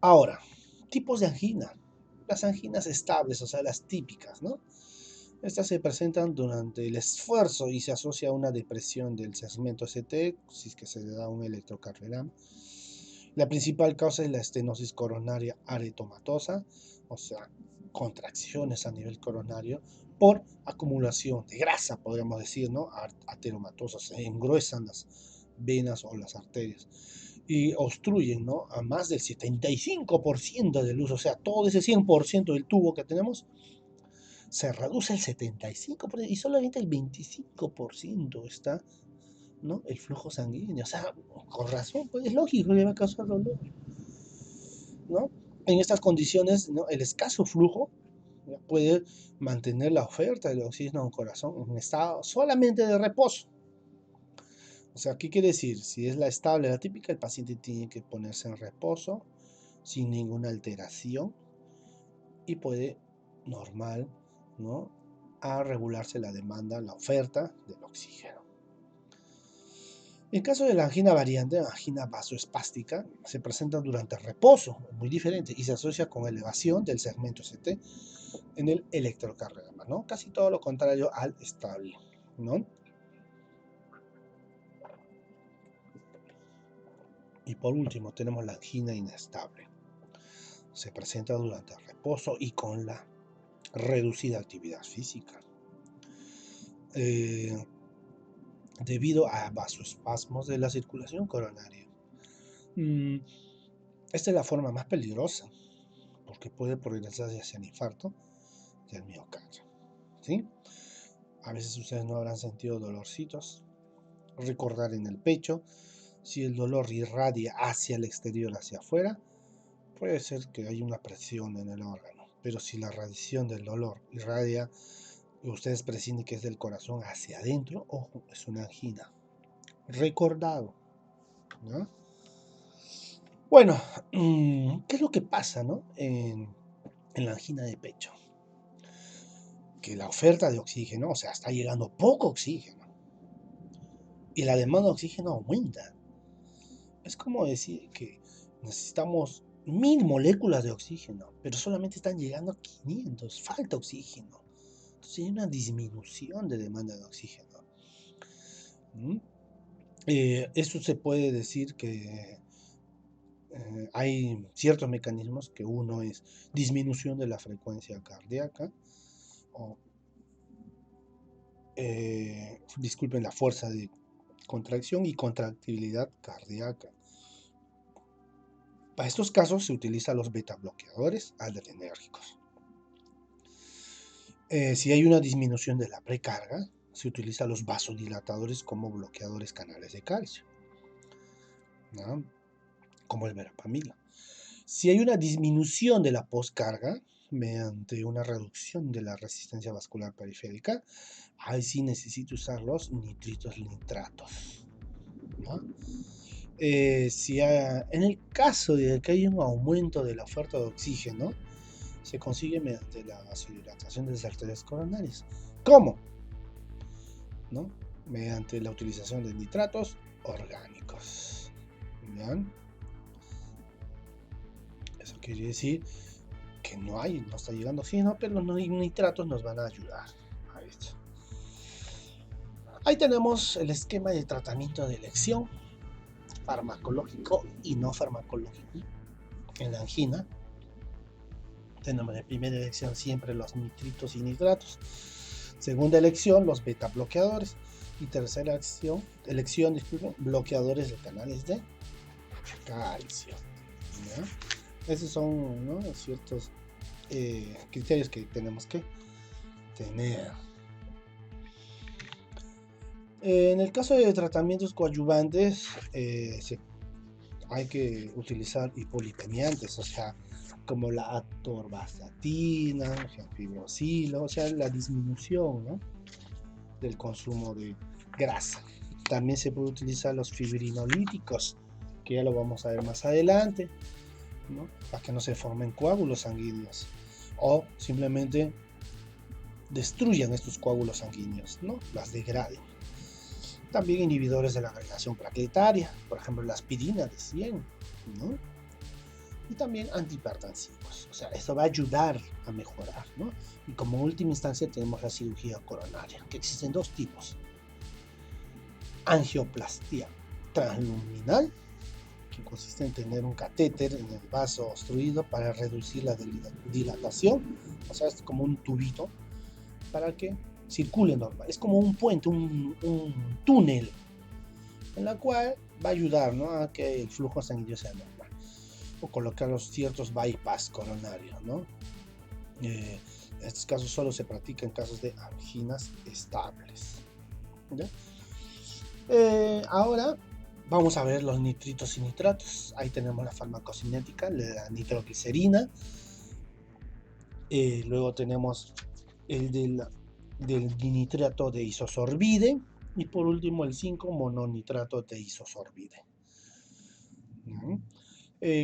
Ahora, tipos de angina. Las anginas estables, o sea, las típicas, ¿no? Estas se presentan durante el esfuerzo y se asocia a una depresión del segmento ST, si es que se le da un electrocardiograma. La principal causa es la estenosis coronaria aretomatosa, o sea, contracciones a nivel coronario por acumulación de grasa, podríamos decir, ¿no? Ateromatosa, se engruesan las venas o las arterias y obstruyen, ¿no? A más del 75% del uso, o sea, todo ese 100% del tubo que tenemos se reduce el 75% y solamente el 25% está, ¿no? El flujo sanguíneo. O sea, con razón, pues es lógico que va a causar dolor, ¿no? En estas condiciones, ¿no? El escaso flujo puede mantener la oferta del oxígeno a un corazón en un estado solamente de reposo. O sea, ¿qué quiere decir? Si es la estable, la típica, el paciente tiene que ponerse en reposo sin ninguna alteración y puede normal, ¿no? A regularse la demanda, la oferta del oxígeno. En caso de la angina variante, la angina vasoespástica, se presenta durante el reposo, muy diferente, y se asocia con elevación del segmento ST en el electrocardiograma, ¿no? Casi todo lo contrario al estable, ¿no? Y por último tenemos la angina inestable. Se presenta durante el reposo y con la reducida actividad física. Debido a vasoespasmos de la circulación coronaria. Esta es la forma más peligrosa porque puede progresar hacia el infarto del miocardio, ¿sí? A veces ustedes no habrán sentido dolorcitos, recordar en el pecho. Si el dolor irradia hacia el exterior, hacia afuera, puede ser que haya una presión en el órgano. Pero si la radiación del dolor irradia y ustedes presienten que es del corazón hacia adentro, ojo, es una angina. Recordado, ¿no? Bueno, ¿qué es lo que pasa, ¿no? en la angina de pecho? Que la oferta de oxígeno, o sea, está llegando poco oxígeno. Y la demanda de oxígeno aumenta. Es como decir que necesitamos 1000 moléculas de oxígeno, pero solamente están llegando 500, falta oxígeno. Entonces hay una disminución de demanda de oxígeno. Esto se puede decir que hay ciertos mecanismos, que uno es disminución de la frecuencia cardíaca, o disculpen, la fuerza de contracción y contractibilidad cardíaca. Para estos casos se utilizan los beta bloqueadores adrenérgicos. Si hay una disminución de la precarga, se utilizan los vasodilatadores como bloqueadores canales de calcio, ¿no? Como el verapamil. Si hay una disminución de la postcarga mediante una reducción de la resistencia vascular periférica, ahí sí necesito usar los nitratos, ¿no? En el caso de que haya un aumento de la oferta de oxígeno, se consigue mediante la vasodilatación de las arterias coronarias. ¿Cómo? ¿No? Mediante la utilización de nitratos orgánicos. ¿Bien? Eso quiere decir que no está llegando oxígeno, pero los nitratos nos van a ayudar a esto. Ahí tenemos el esquema de tratamiento de elección, farmacológico y no farmacológico. En la angina tenemos de primera elección siempre los nitritos y nitratos. Segunda elección, los beta bloqueadores. Y tercera elección, bloqueadores de canales de calcio, ¿no? Esos son, ¿no?, ciertos criterios que tenemos que tener. En el caso de tratamientos coadyuvantes, hay que utilizar hipolipemiantes, o sea, como la atorvastatina, fibrosilo, o sea, la disminución, ¿no?, del consumo de grasa. También se puede utilizar los fibrinolíticos, que ya lo vamos a ver más adelante, ¿no?, para que no se formen coágulos sanguíneos o simplemente destruyan estos coágulos sanguíneos, ¿no?, las degraden. También inhibidores de la agregación plaquetaria, por ejemplo la aspirina de 100, ¿no?, y también antihipertensivos, o sea, esto va a ayudar a mejorar, ¿no? Y como última instancia tenemos la cirugía coronaria, que existen dos tipos: angioplastia transluminal, que consiste en tener un catéter en el vaso obstruido para reducir la dilatación, o sea, es como un tubito para que circule normal, es como un puente, un túnel, en la cual va a ayudar, ¿no?, a que el flujo sanguíneo sea normal, o colocar los ciertos bypass coronarios, ¿no? En estos casos solo se practica en casos de anginas estables, ¿ya? Ahora vamos a ver los nitritos y nitratos. Ahí tenemos la farmacocinética, la nitroglicerina. Luego tenemos el del dinitrato de isosorbide. Y por último el 5-mononitrato de isosorbide.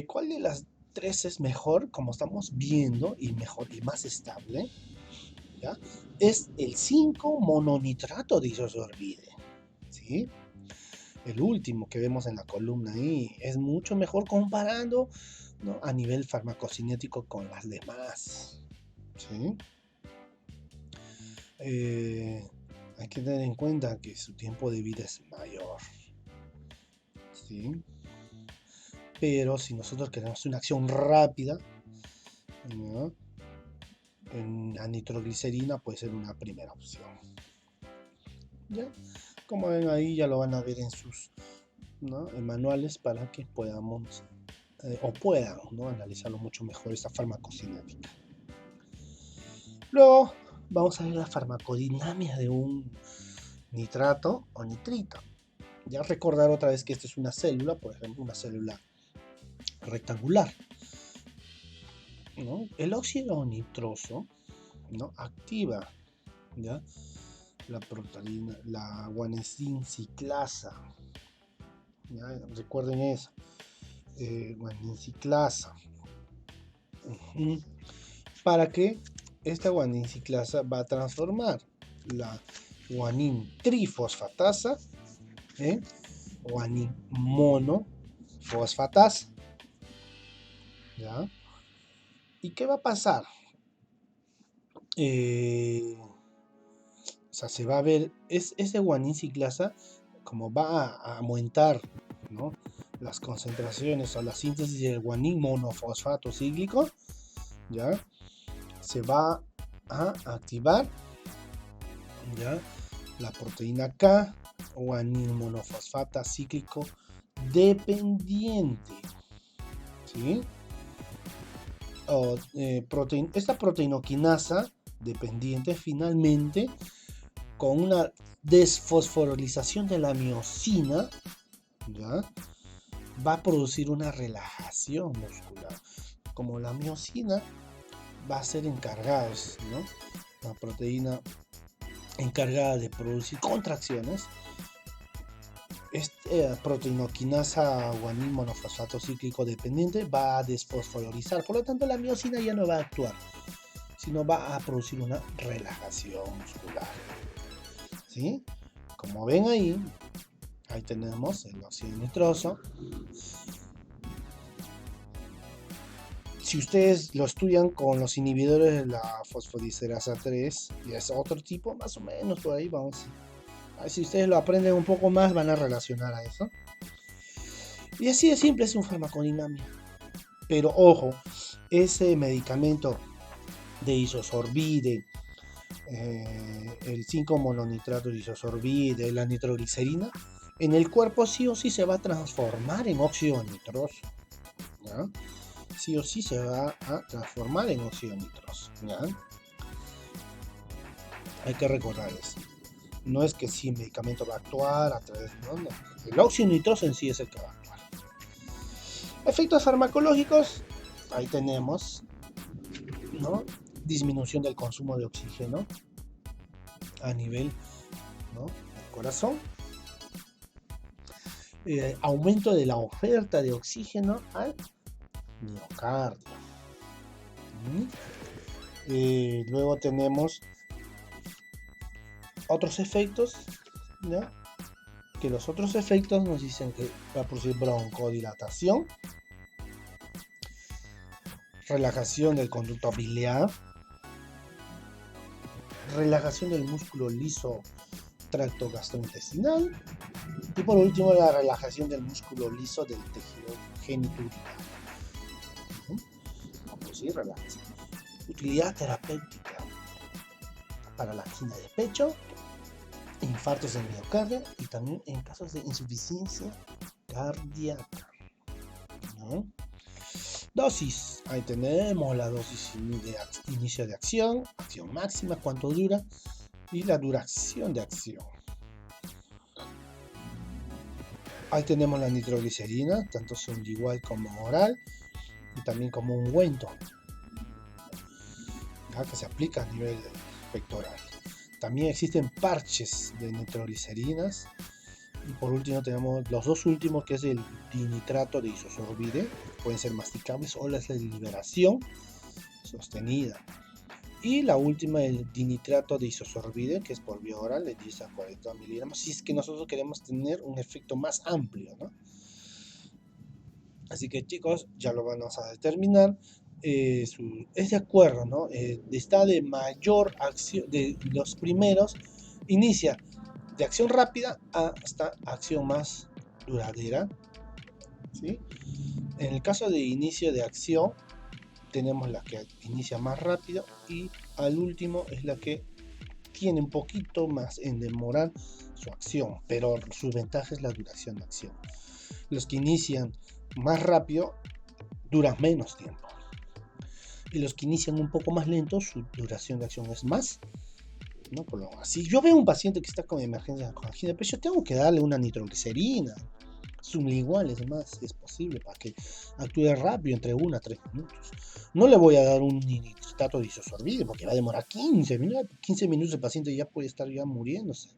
¿Cuál de las tres es mejor? Como estamos viendo, y mejor y más estable, ¿ya?, es el 5-mononitrato de isosorbide, ¿sí? El último que vemos en la columna ahí es mucho mejor comparando, ¿no?, a nivel farmacocinético con las demás, ¿sí? Hay que tener en cuenta que su tiempo de vida es mayor, ¿sí? Pero si nosotros queremos una acción rápida, ¿no?, la nitroglicerina puede ser una primera opción, ¿ya? Como ven ahí, ya lo van a ver en sus, ¿no?, en manuales, para que podamos o puedan, ¿no?, analizarlo mucho mejor esta farmacocinética. Luego vamos a ver la farmacodinámica de un nitrato o nitrito. Ya recordar otra vez que esta es una célula, por ejemplo, una célula rectangular, ¿no? El óxido nitroso, ¿no?, activa, ¿ya?, la proteína, la guanosina ciclasa, ¿ya? Recuerden eso, guanina ciclasa, para que esta guanina ciclasa va a transformar la guanin trifosfatasa en guanin monofosfatasa, ¿ya? ¿Y qué va a pasar? O sea, se va a ver, ese guanin ciclasa, como va a aumentar, ¿no?, las concentraciones o la síntesis del guanin monofosfato cíclico, ¿ya?, se va a activar, ¿ya?, la proteína K, guanin monofosfata cíclico dependiente, ¿sí? Esta proteinoquinasa dependiente finalmente, con una desfosforilización de la miosina, ¿ya?, va a producir una relajación muscular. Como la miosina va a ser encargada, ¿no?, la proteína encargada de producir contracciones, proteinoquinasa guanin monofosfato cíclico dependiente va a desfosforilizar, por lo tanto la miosina ya no va a actuar, sino va a producir una relajación muscular, ¿sí? Como ven ahí tenemos el óxido nitroso. Si ustedes lo estudian con los inhibidores de la fosfodiesterasa 3, y es otro tipo, más o menos por ahí vamos. Si ustedes lo aprenden un poco más, van a relacionar a eso. Y así de simple es un farmacodinamia. Pero ojo, ese medicamento de isosorbide, el 5-mononitrato de isosorbide, la nitroglicerina, en el cuerpo sí o sí se va a transformar en óxido nitroso, ¿ya? Sí o sí se va a transformar en óxido nitroso, ¿ya? Hay que recordar eso. No es que si el medicamento va a actuar a través, no. El óxido nitroso en sí es el que va a actuar. Efectos farmacológicos, ahí tenemos, ¿no? Disminución del consumo de oxígeno a nivel, ¿no?, del corazón. Aumento de la oferta de oxígeno al miocardio. Luego tenemos otros efectos, ¿ya? Que los otros efectos nos dicen que va a producir broncodilatación, relajación del conducto biliar, relajación del músculo liso tracto gastrointestinal y por último la relajación del músculo liso del tejido genitourinario. Sí, relajación. Utilidad terapéutica para la angina de pecho, infartos del miocardio y también en casos de insuficiencia cardíaca, ¿no? Dosis, ahí tenemos la dosis de inicio de acción, acción máxima, cuánto dura y la duración de acción. Ahí tenemos la nitroglicerina, tanto sublingual como oral y también como ungüento, que se aplica a nivel pectoral. También existen parches de nitroglicerinas. Y por último tenemos los dos últimos, que es el dinitrato de isosorbide, pueden ser masticables o la liberación sostenida. Y la última, el dinitrato de isosorbide, que es por vía oral de 10 a 40 miligramos, si es que nosotros queremos tener un efecto más amplio, ¿no? Así que chicos, ya lo vamos a determinar. Es de acuerdo, ¿no? Está de mayor acción, de los primeros, inicia de acción rápida hasta acción más duradera, ¿sí? En el caso de inicio de acción, tenemos la que inicia más rápido y al último es la que tiene un poquito más en demorar su acción, pero su ventaja es la duración de acción. Los que inician más rápido duran menos tiempo y los que inician un poco más lento, su duración de acción es más, ¿no? Por lo así, yo veo un paciente que está con emergencia con angina, pero yo tengo que darle una nitroglicerina sublingual, es más, es posible para que actúe rápido, entre 1 a 3 minutos. No le voy a dar un nitrato de isosorbide porque va a demorar 15 minutos, el paciente ya puede estar ya muriéndose,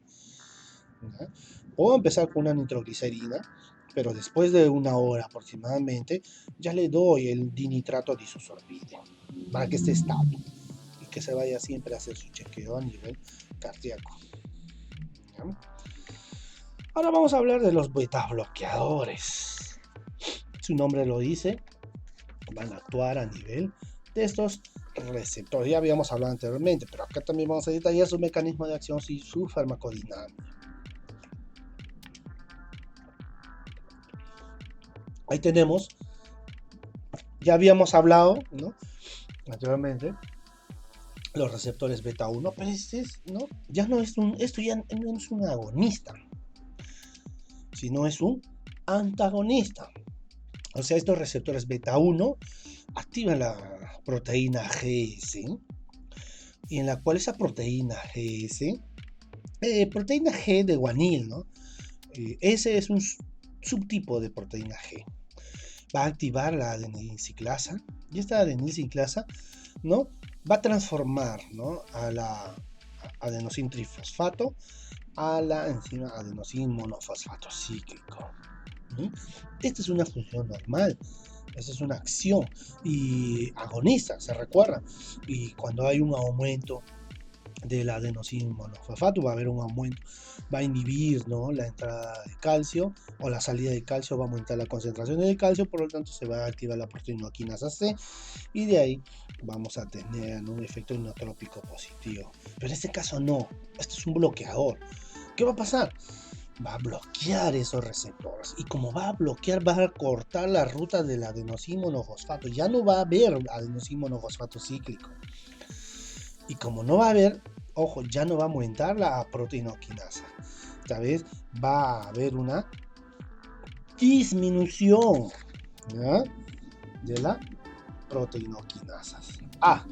¿ya? Puedo empezar con una nitroglicerina, pero después de 1 hora aproximadamente ya le doy el dinitrato de isosorbide para que esté estable y que se vaya siempre a hacer su chequeo a nivel cardíaco, ¿ya? Ahora vamos a hablar de los beta bloqueadores. Su nombre lo dice, van a actuar a nivel de estos receptores. Ya habíamos hablado anteriormente, pero acá también vamos a detallar su mecanismo de acción y su farmacodinámica. Ahí tenemos, ya habíamos hablado, ¿no?, anteriormente, los receptores beta 1, pero ¿no?, ya no es esto ya no es un agonista, sino es un antagonista. O sea, estos receptores beta 1 activan la proteína GS, y en la cual esa proteína GS, proteína G de guanil, ¿no? Ese es un subtipo de proteína G. Va a activar la adenosiclasa, y esta adenosiclasa, ¿no?, va a transformar, ¿no?, a la adenosín trifosfato a la enzima adenosín monofosfato cíclico. Esta es una función normal, esta es una acción y agonista, se recuerda. Y cuando hay un aumento del adenosín monofosfato, va a haber un aumento, va a inhibir, ¿no?, la entrada de calcio, o la salida de calcio, va a aumentar la concentración de calcio, por lo tanto se va a activar la proteína quinasa C, y de ahí vamos a tener un efecto inotrópico positivo. Pero en este caso no, esto es un bloqueador. ¿Qué va a pasar? Va a bloquear esos receptores, y como va a bloquear, va a cortar la ruta del adenosín monofosfato. Ya no va a haber adenosín monofosfato cíclico, y como no va a haber, ojo, ya no va a aumentar la proteinoquinasa, esta vez va a haber una disminución, ¿ya?, de la proteinoquinasa A,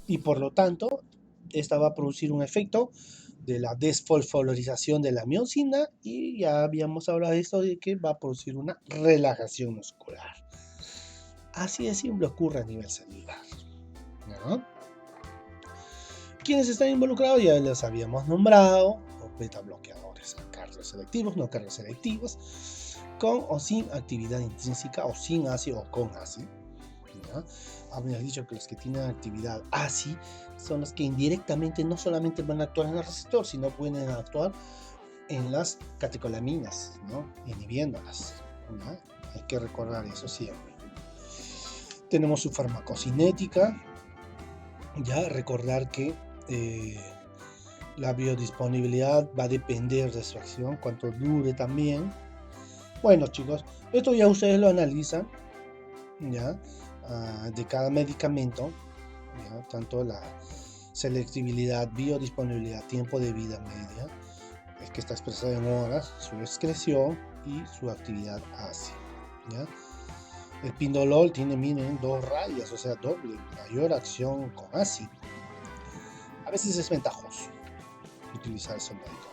y por lo tanto esta va a producir un efecto de la desfosforilación de la miocina, y ya habíamos hablado de esto, de que va a producir una relajación muscular. Así de simple ocurre a nivel celular, ¿no? ¿Quiénes están involucrados? Ya los habíamos nombrado: los beta bloqueadores cardioselectivos, no cardioselectivos, con o sin actividad intrínseca, o sin ACI o con ACI. ¿Ya? Habíamos dicho que los que tienen actividad ACI son los que indirectamente no solamente van a actuar en el receptor, sino pueden actuar en las catecolaminas, ¿no? Inhibiéndolas, ¿no? Hay que recordar eso siempre. Tenemos su farmacocinética. Ya recordar que la biodisponibilidad va a depender de su acción, cuánto dure también. Bueno, chicos, esto ya ustedes lo analizan, ¿ya? De cada medicamento, ¿ya? Tanto la selectividad, biodisponibilidad, tiempo de vida media, es que está expresada en horas, su excreción y su actividad ACI, ¿ya? El pindolol tiene, miren, 2 rayas, o sea, doble, mayor acción con ACI. A veces es ventajoso utilizar ese medicamento.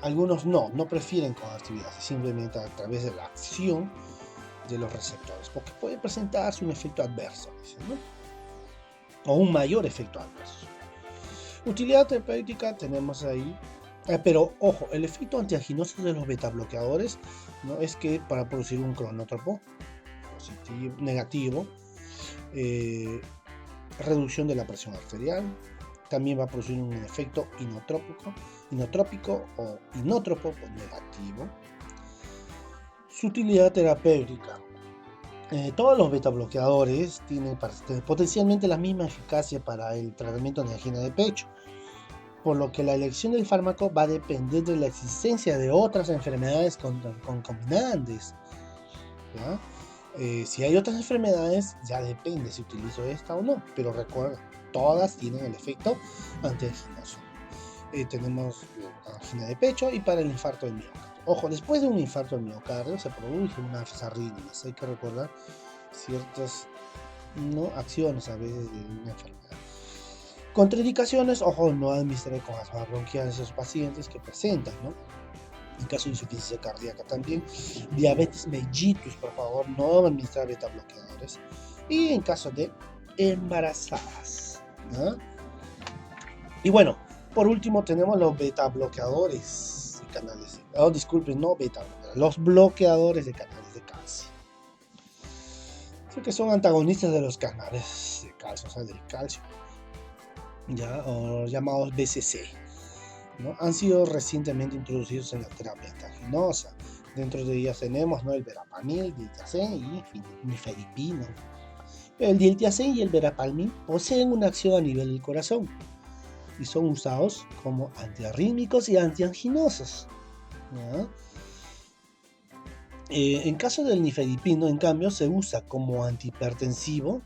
Algunos no prefieren con actividad, simplemente a través de la acción de los receptores, porque puede presentarse un efecto adverso, ¿no? O un mayor efecto adverso. Utilidad terapéutica tenemos ahí, pero ojo, el efecto antianginoso de los beta bloqueadores, ¿no? Es que para producir un cronótropo positivo, negativo, reducción de la presión arterial, también va a producir un efecto inotrópico o inótropo negativo. Su utilidad terapéutica. Todos los beta bloqueadores tienen potencialmente la misma eficacia para el tratamiento de angina de pecho, por lo que la elección del fármaco va a depender de la existencia de otras enfermedades concomitantes, ¿ya? Si hay otras enfermedades, ya depende si utilizo esta o no, pero recuerda, todas tienen el efecto antianginoso. Tenemos la angina de pecho y para el infarto del miocardio. Ojo, después de un infarto del miocardio se produce unas arritmias. Hay que recordar ciertas acciones a veces de una enfermedad. Contraindicaciones: ojo, no administrar con asma bronquial a esos pacientes que presentan, ¿no? En caso de insuficiencia cardíaca también. Diabetes mellitus, por favor, no administrar beta bloqueadores. Y en caso de embarazadas, ¿no? Y bueno, por último tenemos los beta bloqueadores de canales. Disculpen, no beta bloqueadores, los bloqueadores de canales de calcio. Que son antagonistas de los canales de calcio, o sea, del calcio, ¿ya? O llamados BCC, ¿no? Han sido recientemente introducidos en la terapia antianginosa. Dentro de ellas tenemos, ¿no?, el verapamil, diltiazem y nifedipino. El diltiazem y el verapamil poseen una acción a nivel del corazón y son usados como antiarrítmicos y antianginosos, ¿ya? En caso del nifedipino, en cambio, se usa como antihipertensivo,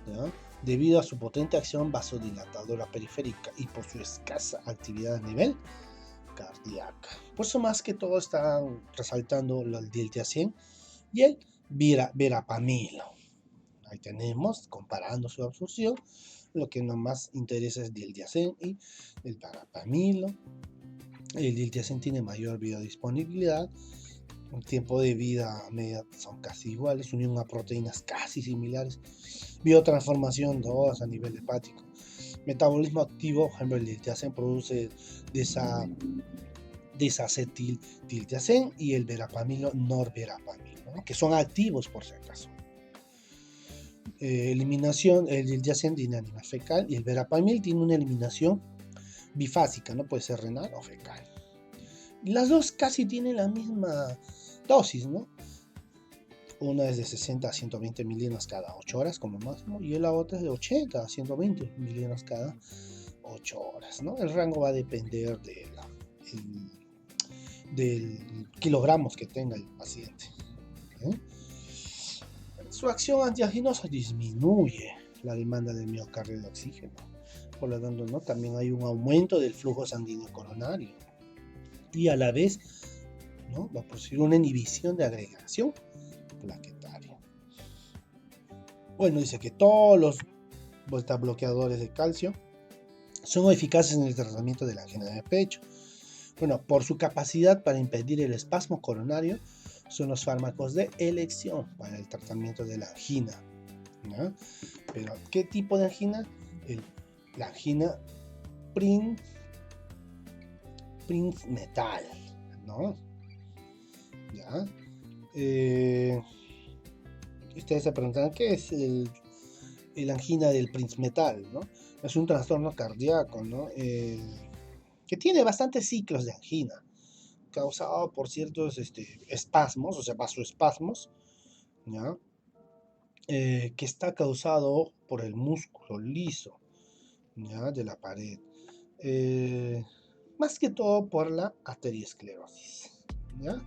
¿ya?, debido a su potente acción vasodilatadora periférica y por su escasa actividad a nivel cardíaco. Por eso más que todo están resaltando el diltiazem y el verapamil. Ahí tenemos, comparando su absorción, lo que más interesa es diltiazem y el verapamil. El diltiazem tiene mayor biodisponibilidad, un tiempo de vida media son casi iguales, unión a proteínas casi similares, biotransformación 2 a nivel hepático, metabolismo activo. Por ejemplo, el diltiazem produce desacetil-diltiazem y el verapamil norverapamil, ¿no?, que son activos por si acaso. Eliminación: el diltiazem tiene anemia fecal y el verapamil tiene una eliminación bifásica, no puede ser renal o fecal. Las dos casi tienen la misma dosis, ¿no? Una es de 60 a 120 miligramos cada 8 horas como máximo, y la otra es de 80 a 120 miligramos cada 8 horas, ¿no? El rango va a depender del kilogramos que tenga el paciente, ¿eh? Su acción antianginosa disminuye la demanda del miocardio de oxígeno, por lo tanto, ¿no?, también hay un aumento del flujo sanguíneo coronario y a la vez, ¿no?, va a producir una inhibición de agregación plaquetaria. Bueno, dice que todos los beta bloqueadores de calcio son eficaces en el tratamiento de la angina de pecho. Bueno, por su capacidad para impedir el espasmo coronario, son los fármacos de elección para el tratamiento de la angina, ¿no? Pero, ¿qué tipo de angina? La angina Prinzmetal, ¿no? ¿Ya? Ustedes se preguntarán, ¿qué es el angina del Prinzmetal, ¿no? Es un trastorno cardíaco, ¿no? Que tiene bastantes ciclos de angina, causado por ciertos espasmos, o sea, vasoespasmos, ¿ya? Que está causado por el músculo liso, ¿ya? De la pared. Más que todo por la arteriosclerosis, ¿ya?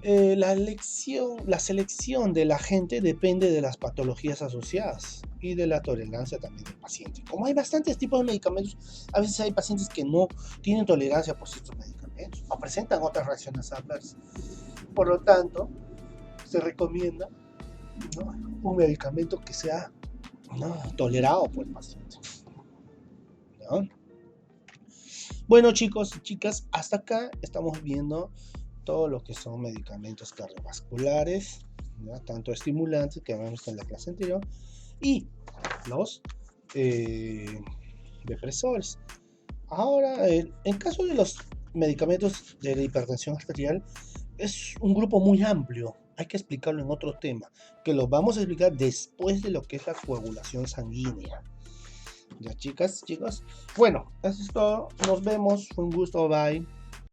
La selección del agente depende de las patologías asociadas y de la tolerancia también del paciente. Como hay bastantes tipos de medicamentos, a veces hay pacientes que no tienen tolerancia por ciertos medicamentos o presentan otras reacciones adversas. Por lo tanto, se recomienda, ¿no?, un medicamento que sea, ¿no?, tolerado por el paciente, ¿no? Bueno, chicos y chicas, hasta acá estamos viendo todo lo que son medicamentos cardiovasculares, ¿ya?, tanto estimulantes que habíamos visto en la clase anterior y los depresores. Ahora, en caso de los medicamentos de la hipertensión arterial, es un grupo muy amplio. Hay que explicarlo en otro tema, que lo vamos a explicar después de lo que es la coagulación sanguínea. Ya, chicas, chicos. Bueno, eso es todo. Nos vemos. Fue un gusto. Bye.